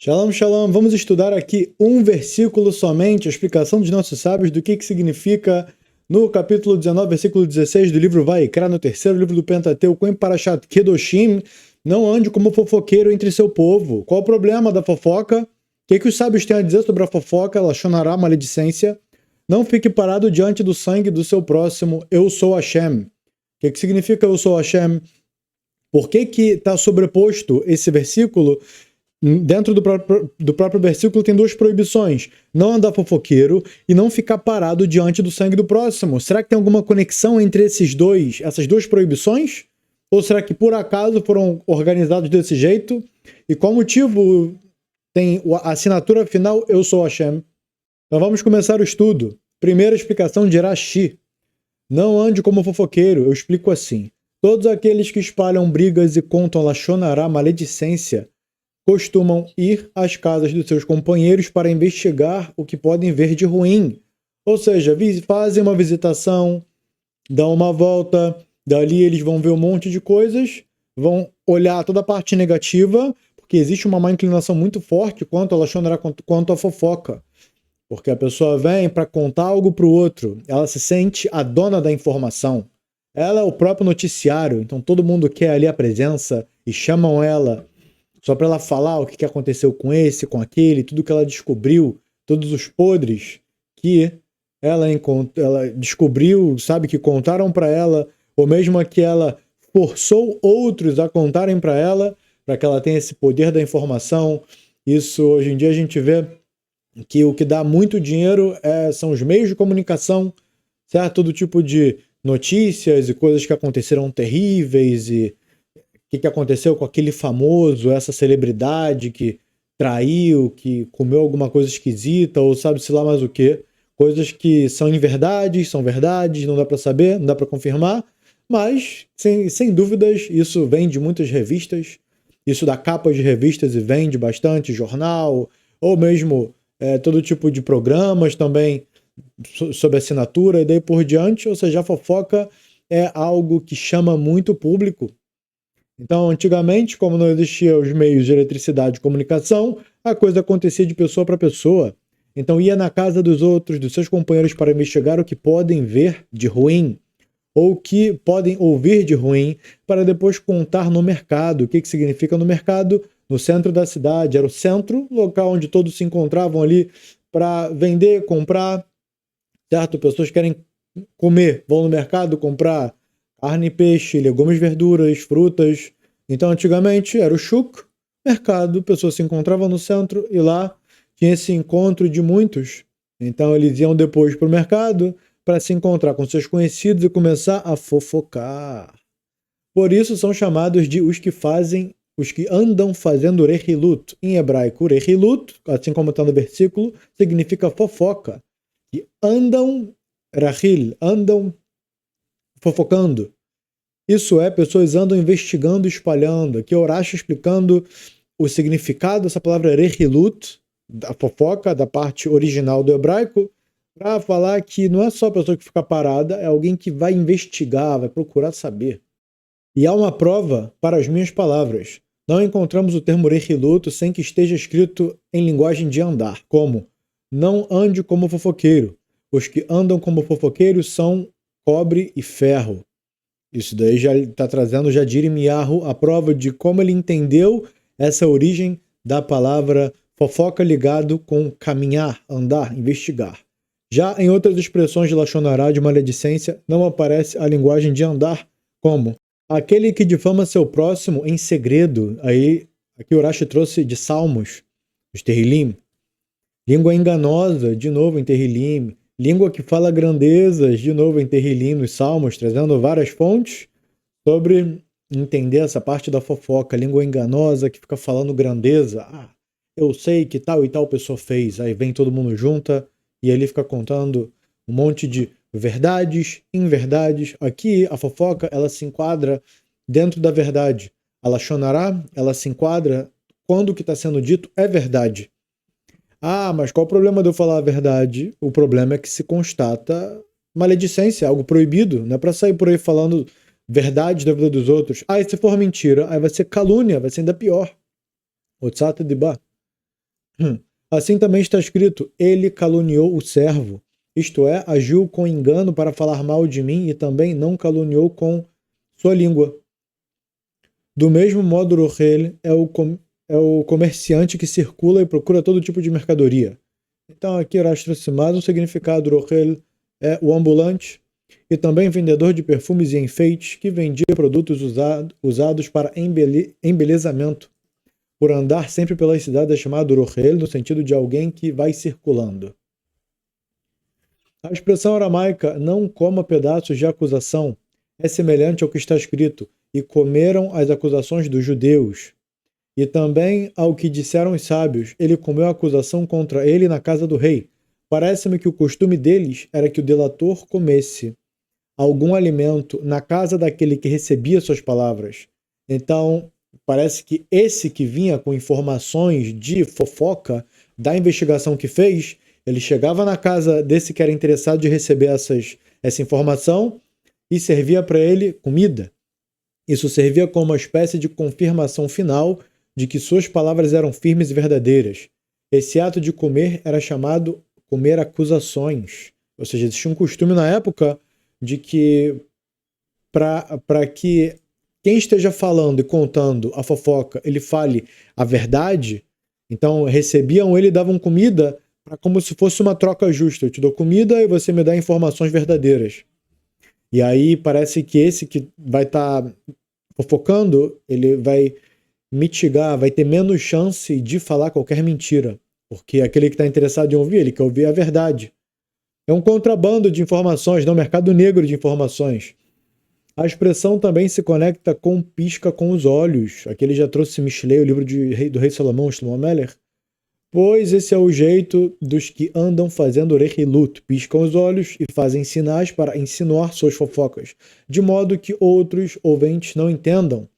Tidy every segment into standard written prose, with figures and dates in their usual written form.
Shalom, shalom. Vamos estudar aqui um versículo somente, a explicação dos nossos sábios do que significa no capítulo 19, versículo 16 do livro Vaikra, no terceiro livro do Pentateuco, em Parashat Kedoshim. Não ande como fofoqueiro entre seu povo. Qual o problema da fofoca? O que os sábios têm a dizer sobre a fofoca? Lashon-hará, maledicência. Não fique parado diante do sangue do seu próximo. Eu sou Hashem. O que significa eu sou Hashem? Por que está sobreposto esse versículo? Dentro do próprio versículo tem duas proibições: não andar fofoqueiro e não ficar parado diante do sangue do próximo. Será que tem alguma conexão entre essas duas proibições? Ou será que por acaso foram organizados desse jeito? E qual motivo tem a assinatura final Eu sou Hashem? Então vamos começar o estudo. Primeira explicação de Rashi. Não ande como fofoqueiro. Eu explico assim: todos aqueles que espalham brigas e contam lashon-hará, maledicência, costumam ir às casas dos seus companheiros para investigar o que podem ver de ruim. Ou seja, fazem uma visitação, dão uma volta, dali eles vão ver um monte de coisas, vão olhar toda a parte negativa, porque existe uma má inclinação muito forte quanto a lashon-hará, quanto a fofoca. Porque a pessoa vem para contar algo para o outro, ela se sente a dona da informação. Ela é o próprio noticiário, então todo mundo quer ali a presença e chamam ela só para ela falar o que aconteceu com esse, com aquele, tudo que ela descobriu, todos os podres que ela descobriu, sabe, que contaram para ela, ou mesmo que ela forçou outros a contarem para ela, para que ela tenha esse poder da informação. Isso, hoje em dia, a gente vê que o que dá muito dinheiro são os meios de comunicação, certo? Todo tipo de notícias e coisas que aconteceram terríveis e o que aconteceu com aquele famoso, essa celebridade que traiu, que comeu alguma coisa esquisita, ou sabe-se lá mais o quê. Coisas que são inverdades, são verdades, não dá para saber, não dá para confirmar, mas, sem dúvidas, isso vem de muitas revistas, isso dá capas de revistas e vende bastante, jornal, ou mesmo todo tipo de programas também, sob assinatura e daí por diante. Ou seja, a fofoca é algo que chama muito o público. Então, antigamente, como não existiam os meios de eletricidade e comunicação, a coisa acontecia de pessoa para pessoa. Então, ia na casa dos outros, dos seus companheiros, para investigar o que podem ver de ruim, ou o que podem ouvir de ruim, para depois contar no mercado. O que significa no mercado? No centro da cidade. Era o centro, local onde todos se encontravam ali para vender, comprar, certo? Pessoas querem comer, vão no mercado comprar carne, peixe, legumes, verduras, frutas. Então, antigamente, era o shuk, mercado, pessoas se encontravam no centro e lá tinha esse encontro de muitos. Então, eles iam depois para o mercado para se encontrar com seus conhecidos e começar a fofocar. Por isso, são chamados de os que andam fazendo rehilut. Em hebraico, rehilut, assim como está no versículo, significa fofoca. Que andam, rahil, andam fofocando. Isso é, pessoas andam investigando e espalhando. Aqui o Rashi explicando o significado dessa palavra rehilut, da fofoca, da parte original do hebraico, para falar que não é só a pessoa que fica parada, é alguém que vai investigar, vai procurar saber. E há uma prova para as minhas palavras. Não encontramos o termo rehilut sem que esteja escrito em linguagem de andar, como não ande como fofoqueiro. Os que andam como fofoqueiros são cobre e ferro. Isso daí já está trazendo Jadir Miyahu a prova de como ele entendeu essa origem da palavra fofoca ligado com caminhar, andar, investigar. Já em outras expressões de lashon-hará, de maledicência, não aparece a linguagem de andar, como aquele que difama seu próximo em segredo. Aí, aqui o Rashi trouxe de Salmos, os Terrilim. Língua enganosa, de novo em Terrilim. Língua que fala grandezas, de novo em Terrilim, nos Salmos, trazendo várias fontes sobre entender essa parte da fofoca. Língua enganosa que fica falando grandeza. Ah, eu sei que tal e tal pessoa fez. Aí vem todo mundo junta e ele fica contando um monte de verdades, inverdades. Aqui a fofoca, ela se enquadra dentro da verdade. A lashon-hará, ela se enquadra quando o que está sendo dito é verdade. Ah, mas qual o problema de eu falar a verdade? O problema é que se constata maledicência, algo proibido. Não é para sair por aí falando verdade da vida dos outros. Ah, e se for mentira, aí vai ser calúnia, vai ser ainda pior. Otzata dibá. Assim também está escrito: ele caluniou o servo, isto é, agiu com engano para falar mal de mim e também não caluniou com sua língua. Do mesmo modo, Rohel é o comerciante que circula e procura todo tipo de mercadoria. Então, aqui, Rashtrasimado, o significado Rohel é o ambulante e também vendedor de perfumes e enfeites que vendia produtos usados para embelezamento. Por andar sempre pelas cidades é chamado Rohel, no sentido de alguém que vai circulando. A expressão aramaica não coma pedaços de acusação é semelhante ao que está escrito: e comeram as acusações dos judeus. E também ao que disseram os sábios: ele comeu a acusação contra ele na casa do rei. Parece-me que o costume deles era que o delator comesse algum alimento na casa daquele que recebia suas palavras. Então, parece que esse que vinha com informações de fofoca da investigação que fez, ele chegava na casa desse que era interessado de receber essa informação e servia para ele comida. Isso servia como uma espécie de confirmação final de que suas palavras eram firmes e verdadeiras. Esse ato de comer era chamado comer acusações. Ou seja, existia um costume na época de que para que quem esteja falando e contando a fofoca, ele fale a verdade, então recebiam ele e davam comida como se fosse uma troca justa. Eu te dou comida e você me dá informações verdadeiras. E aí parece que esse que vai estar fofocando, ele vai mitigar, vai ter menos chance de falar qualquer mentira. Porque aquele que está interessado em ouvir, ele quer ouvir a verdade. É um contrabando de informações, não, mercado negro de informações. A expressão também se conecta com pisca com os olhos. Aqui ele já trouxe Mishlei, o livro do rei Salomão, Shlomo Meller. Pois esse é o jeito dos que andam fazendo rehilut, piscam os olhos e fazem sinais para insinuar suas fofocas, de modo que outros ouvintes não entendam.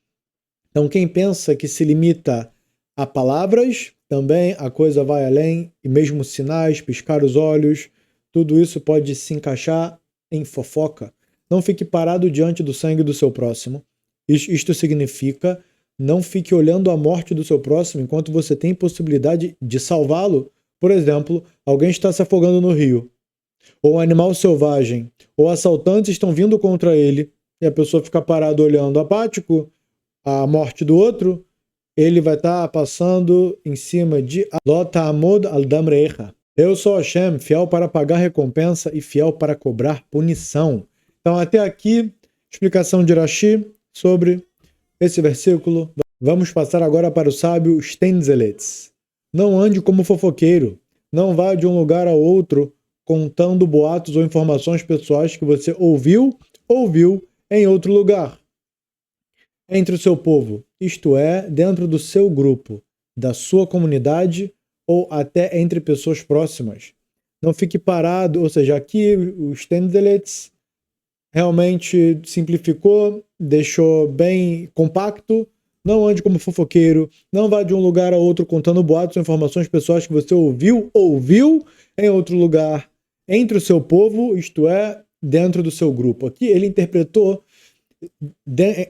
Então quem pensa que se limita a palavras, também a coisa vai além, e mesmo sinais, piscar os olhos, tudo isso pode se encaixar em fofoca. Não fique parado diante do sangue do seu próximo. Isto significa: não fique olhando a morte do seu próximo enquanto você tem possibilidade de salvá-lo. Por exemplo, alguém está se afogando no rio, ou um animal selvagem, ou assaltantes estão vindo contra ele, e a pessoa fica parada olhando apático a morte do outro, ele vai estar passando em cima de Lotamod al-Damrecha. Eu sou Hashem, fiel para pagar recompensa e fiel para cobrar punição. Então, até aqui, explicação de Rashi sobre esse versículo. Vamos passar agora para o sábio Steinzeletz. Não ande como fofoqueiro. Não vá de um lugar ao outro contando boatos ou informações pessoais que você ouviu em outro lugar. Entre o seu povo, isto é, dentro do seu grupo, da sua comunidade ou até entre pessoas próximas. Não fique parado, ou seja, aqui o Steinzeletz realmente simplificou, deixou bem compacto. Não ande como fofoqueiro, não vá de um lugar a outro contando boatos ou informações pessoais que você ouviu em outro lugar, entre o seu povo, isto é, dentro do seu grupo. Aqui ele interpretou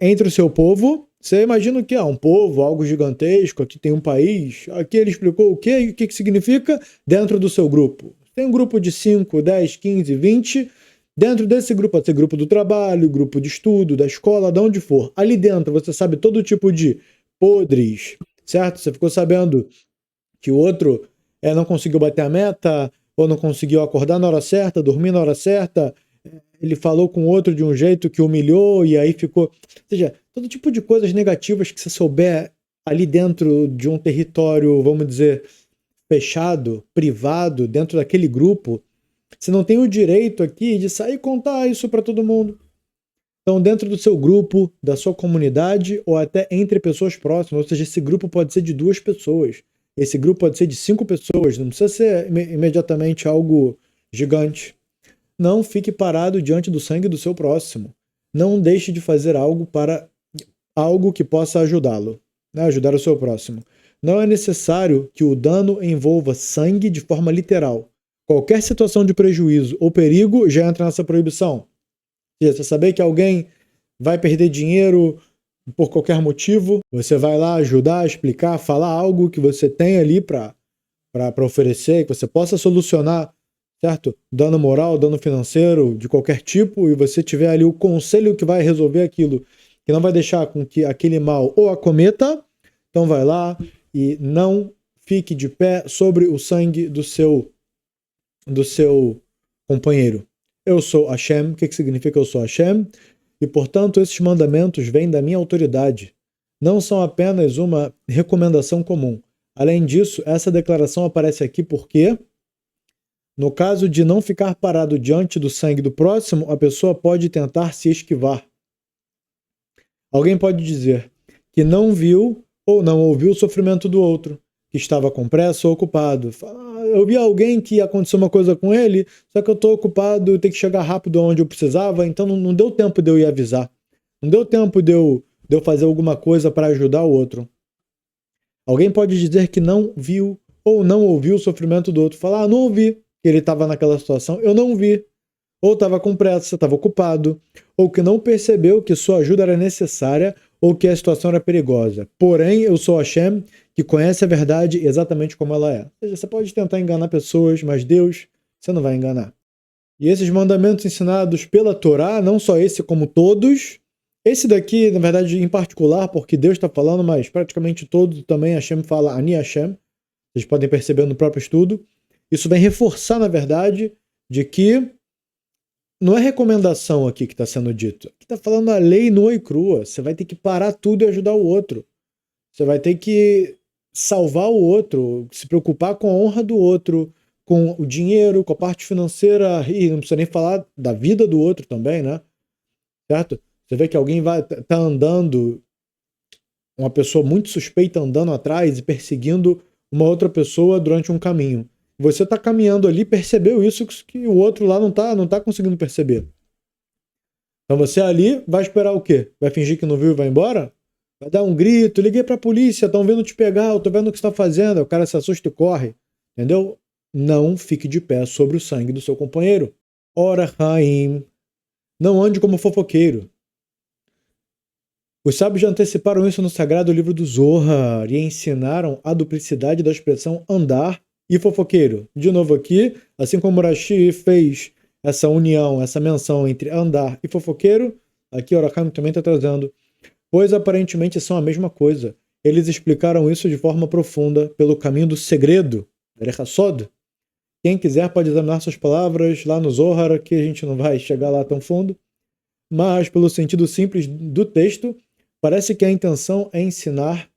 entre o seu povo. Você imagina que é um povo, algo gigantesco, aqui tem um país. Aqui ele explicou o que significa dentro do seu grupo. Tem um grupo de 5, 10, 15, 20. Dentro desse grupo, pode ser grupo do trabalho, grupo de estudo, da escola, de onde for. Ali dentro você sabe todo tipo de podres, certo? Você ficou sabendo que o outro não conseguiu bater a meta, ou não conseguiu acordar na hora certa, dormir na hora certa, ele falou com o outro de um jeito que humilhou e aí ficou... Ou seja, todo tipo de coisas negativas que você souber ali dentro de um território, vamos dizer, fechado, privado, dentro daquele grupo, você não tem o direito aqui de sair e contar isso para todo mundo. Então, dentro do seu grupo, da sua comunidade, ou até entre pessoas próximas, ou seja, esse grupo pode ser de 2 pessoas, esse grupo pode ser de 5 pessoas, não precisa ser imediatamente algo gigante. Não fique parado diante do sangue do seu próximo. Não deixe de fazer algo para algo que possa ajudá-lo, né? Ajudar o seu próximo. Não é necessário que o dano envolva sangue de forma literal. Qualquer situação de prejuízo ou perigo já entra nessa proibição. Se você saber que alguém vai perder dinheiro por qualquer motivo, você vai lá ajudar, explicar, falar algo que você tem ali para para oferecer, que você possa solucionar, certo? Dano moral, dano financeiro, de qualquer tipo, e você tiver ali o conselho que vai resolver aquilo, que não vai deixar com que aquele mal o acometa, então vai lá e não fique de pé sobre o sangue do seu companheiro. Eu sou Hashem. O que significa eu sou Hashem? E, portanto, esses mandamentos vêm da minha autoridade. Não são apenas uma recomendação comum. Além disso, essa declaração aparece aqui porque, no caso de não ficar parado diante do sangue do próximo, a pessoa pode tentar se esquivar. Alguém pode dizer que não viu ou não ouviu o sofrimento do outro, que estava com pressa ou ocupado. Eu vi alguém que aconteceu uma coisa com ele, só que eu estou ocupado, eu tenho que chegar rápido onde eu precisava, então não deu tempo de eu ir avisar. Não deu tempo de eu fazer alguma coisa para ajudar o outro. Alguém pode dizer que não viu ou não ouviu o sofrimento do outro. Falar, não ouvi que ele estava naquela situação, eu não vi. Ou estava com pressa, estava ocupado, ou que não percebeu que sua ajuda era necessária ou que a situação era perigosa. Porém, eu sou Hashem, que conhece a verdade exatamente como ela é. Ou seja, você pode tentar enganar pessoas, mas Deus, você não vai enganar. E esses mandamentos ensinados pela Torá, não só esse como todos, esse daqui, na verdade, em particular, porque Deus está falando, mas praticamente todos também Hashem fala Ani Hashem, vocês podem perceber no próprio estudo. Isso vem reforçar, na verdade, de que não é recomendação aqui que está sendo dito. Aqui está falando a lei nua e crua. Você vai ter que parar tudo e ajudar o outro. Você vai ter que salvar o outro, se preocupar com a honra do outro, com o dinheiro, com a parte financeira, e não precisa nem falar da vida do outro também, né? Certo? Você vê que alguém tá andando, uma pessoa muito suspeita andando atrás e perseguindo uma outra pessoa durante um caminho. Você está caminhando ali, percebeu isso que o outro lá não tá conseguindo perceber. Então você ali vai esperar o quê? Vai fingir que não viu e vai embora? Vai dar um grito, liguei pra polícia, estão vindo te pegar, eu tô vendo o que você está fazendo. O cara se assusta e corre. Entendeu? Não fique de pé sobre o sangue do seu companheiro. Ora, Haim, não ande como fofoqueiro. Os sábios já anteciparam isso no sagrado livro do Zohar e ensinaram a duplicidade da expressão andar e fofoqueiro. De novo aqui, assim como Rashi fez essa união, essa menção entre andar e fofoqueiro, aqui Orachim também está trazendo, pois aparentemente são a mesma coisa. Eles explicaram isso de forma profunda pelo caminho do segredo, Erechassod. Quem quiser pode examinar suas palavras lá no Zohar, que a gente não vai chegar lá tão fundo, mas pelo sentido simples do texto, parece que a intenção é ensinar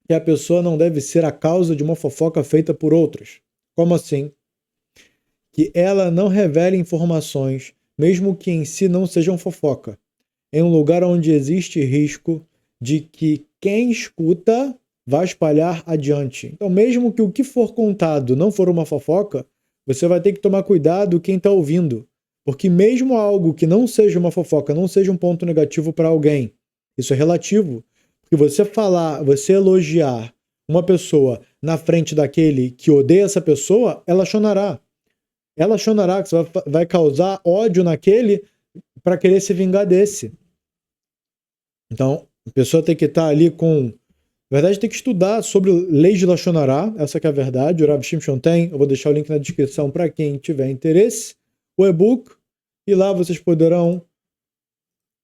que a pessoa não deve ser a causa de uma fofoca feita por outros. Como assim? Que ela não revele informações, mesmo que em si não sejam fofoca, em um lugar onde existe risco de que quem escuta vá espalhar adiante. Então, mesmo que o que for contado não for uma fofoca, você vai ter que tomar cuidado quem está ouvindo. Porque mesmo algo que não seja uma fofoca, não seja um ponto negativo para alguém, isso é relativo. Porque você falar, você elogiar uma pessoa na frente daquele que odeia essa pessoa, ela chorará. Ela chorará, que você vai causar ódio naquele para querer se vingar desse. Então, a pessoa tem que estar ali com... Na verdade, tem que estudar sobre leis de Lashon Hara, essa que é a verdade, o Rav Shimshon tem, eu vou deixar o link na descrição para quem tiver interesse, o e-book, e lá vocês poderão,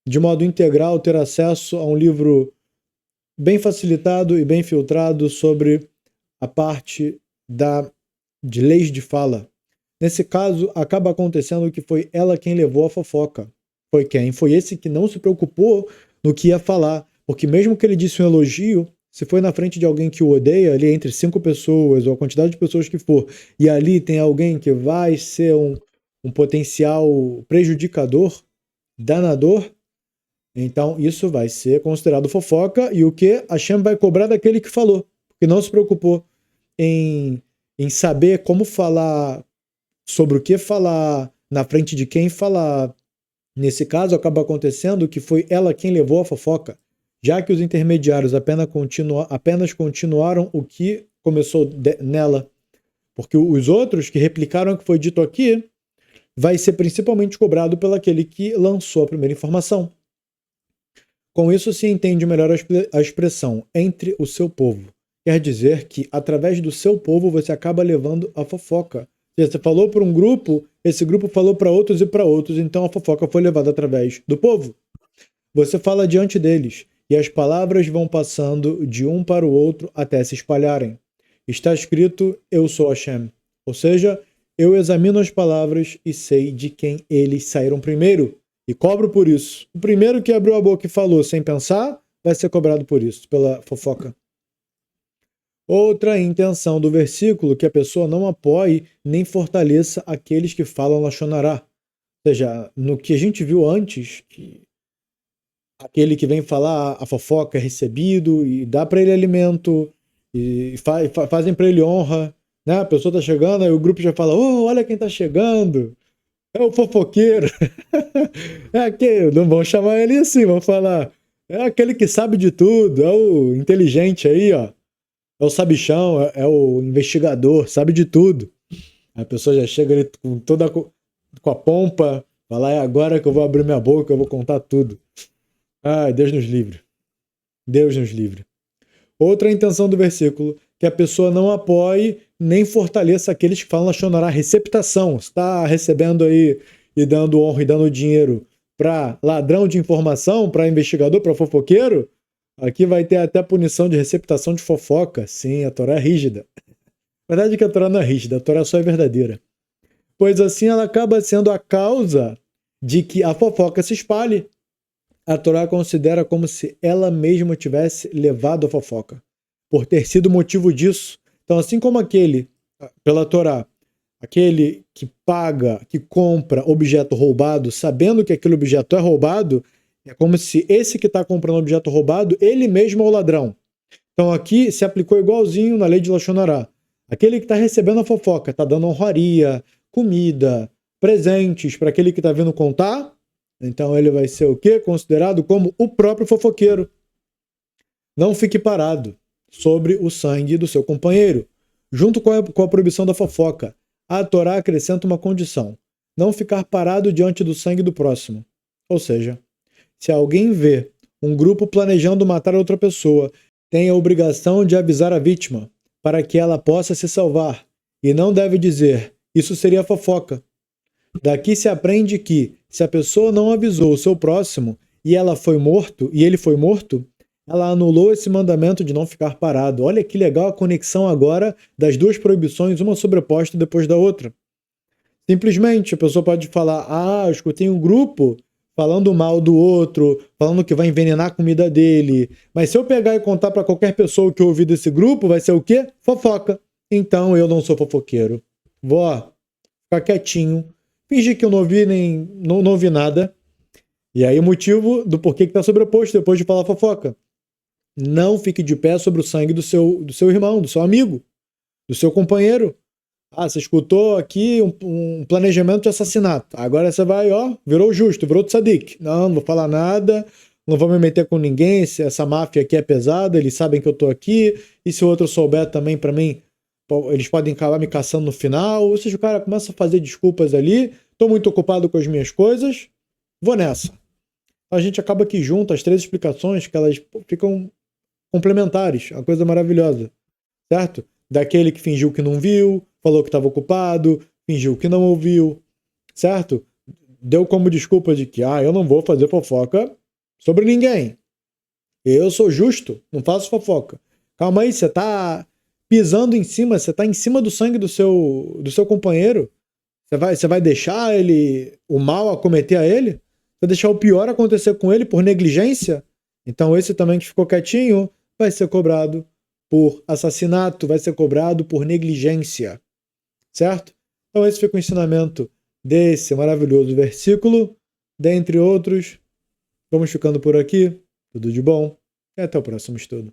de modo integral, ter acesso a um livro bem facilitado e bem filtrado sobre a parte de leis de fala. Nesse caso, acaba acontecendo que foi ela quem levou a fofoca. Foi quem? Foi esse que não se preocupou no que ia falar. Porque mesmo que ele disse um elogio, se foi na frente de alguém que o odeia, ali entre 5 pessoas, ou a quantidade de pessoas que for, e ali tem alguém que vai ser um potencial prejudicador, danador, então isso vai ser considerado fofoca, e o que? Hashem vai cobrar daquele que falou, porque não se preocupou em saber como falar, sobre o que falar, na frente de quem falar. Nesse caso, acaba acontecendo que foi ela quem levou a fofoca, já que os intermediários apenas continuaram o que começou nela. Porque os outros que replicaram o que foi dito aqui, vai ser principalmente cobrado pelaquele que lançou a primeira informação. Com isso se entende melhor a expressão entre o seu povo. quer dizer que através do seu povo você acaba levando a fofoca. Você falou para um grupo, esse grupo falou para outros e para outros, então a fofoca foi levada através do povo. Você fala diante deles, e as palavras vão passando de um para o outro até se espalharem. Está escrito, eu sou Hashem. Ou seja, eu examino as palavras e sei de quem eles saíram primeiro, e cobro por isso. O primeiro que abriu a boca e falou sem pensar, vai ser cobrado por isso, pela fofoca. Outra intenção do versículo, que a pessoa não apoie nem fortaleça aqueles que falam Lashon Hará. Ou seja, no que a gente viu antes, que aquele que vem falar a fofoca é recebido e dá para ele alimento e fazem para ele honra, né? A pessoa tá chegando, aí o grupo já fala: "Oh, olha quem tá chegando, é o fofoqueiro". É aquele, não vão chamar ele assim, vão falar: "É aquele que sabe de tudo, é o inteligente aí, ó. É o sabichão, é o investigador, sabe de tudo". A pessoa já chega ali com toda com a pompa, fala: "É agora que eu vou abrir minha boca, eu vou contar tudo". Ai, Deus nos livre. Deus nos livre. Outra intenção do versículo, que a pessoa não apoie nem fortaleça aqueles que falam Lashon Hará, receptação. Está recebendo aí e dando honra e dando dinheiro para ladrão de informação, para investigador, para fofoqueiro, aqui vai ter até punição de receptação de fofoca. Sim, a Torá é rígida. A verdade é que a Torá não é rígida, a Torá só é verdadeira. Pois assim ela acaba sendo a causa de que a fofoca se espalhe. A Torá considera como se ela mesma tivesse levado a fofoca, por ter sido motivo disso. Então, assim como aquele, pela Torá, aquele que paga, que compra objeto roubado, sabendo que aquele objeto é roubado, é como se esse que está comprando objeto roubado, ele mesmo é o ladrão. Então aqui se aplicou igualzinho na lei de Lashon Hará. Aquele que está recebendo a fofoca, está dando honraria, comida, presentes para aquele que está vindo contar, então ele vai ser o quê? Considerado como o próprio fofoqueiro. Não fique parado sobre o sangue do seu companheiro. Junto com a proibição da fofoca, a Torá acrescenta uma condição: não ficar parado diante do sangue do próximo. Ou seja, se alguém vê um grupo planejando matar outra pessoa, tem a obrigação de avisar a vítima para que ela possa se salvar, e não deve dizer: isso seria fofoca. Daqui se aprende que, se a pessoa não avisou o seu próximo e ele foi morto, ela anulou esse mandamento de não ficar parado. Olha que legal a conexão agora das duas proibições, uma sobreposta depois da outra. Simplesmente a pessoa pode falar: "Ah, eu escutei um grupo falando mal do outro, falando que vai envenenar a comida dele". Mas se eu pegar e contar para qualquer pessoa que eu ouvi desse grupo, vai ser o quê? Fofoca. Então eu não sou fofoqueiro. Vou ficar quietinho, fingir que eu não ouvi não ouvi nada. E aí o motivo do porquê que está sobreposto depois de falar fofoca. Não fique de pé sobre o sangue do seu irmão, do seu amigo, do seu companheiro. Ah, você escutou aqui um planejamento de assassinato. Agora você vai, ó, virou justo, virou tzadik. Não vou falar nada, não vou me meter com ninguém. Se essa máfia aqui é pesada, eles sabem que eu tô aqui. E se o outro souber também, para mim, eles podem acabar me caçando no final. Ou seja, o cara começa a fazer desculpas ali. Tô muito ocupado com as minhas coisas, vou nessa. A gente acaba aqui junto as três explicações, que elas ficam complementares, uma coisa maravilhosa, certo? Daquele que fingiu que não viu, falou que estava ocupado, fingiu que não ouviu, certo? Deu como desculpa de que, eu não vou fazer fofoca sobre ninguém. Eu sou justo, não faço fofoca. Calma aí, você tá pisando em cima, você tá em cima do sangue do seu companheiro. Você vai deixar o mal acometer a ele? Você vai deixar o pior acontecer com ele por negligência? Então esse também que ficou quietinho vai ser cobrado por assassinato, vai ser cobrado por negligência, certo? Então esse fica o ensinamento desse maravilhoso versículo, dentre outros. Vamos ficando por aqui, tudo de bom, e até o próximo estudo.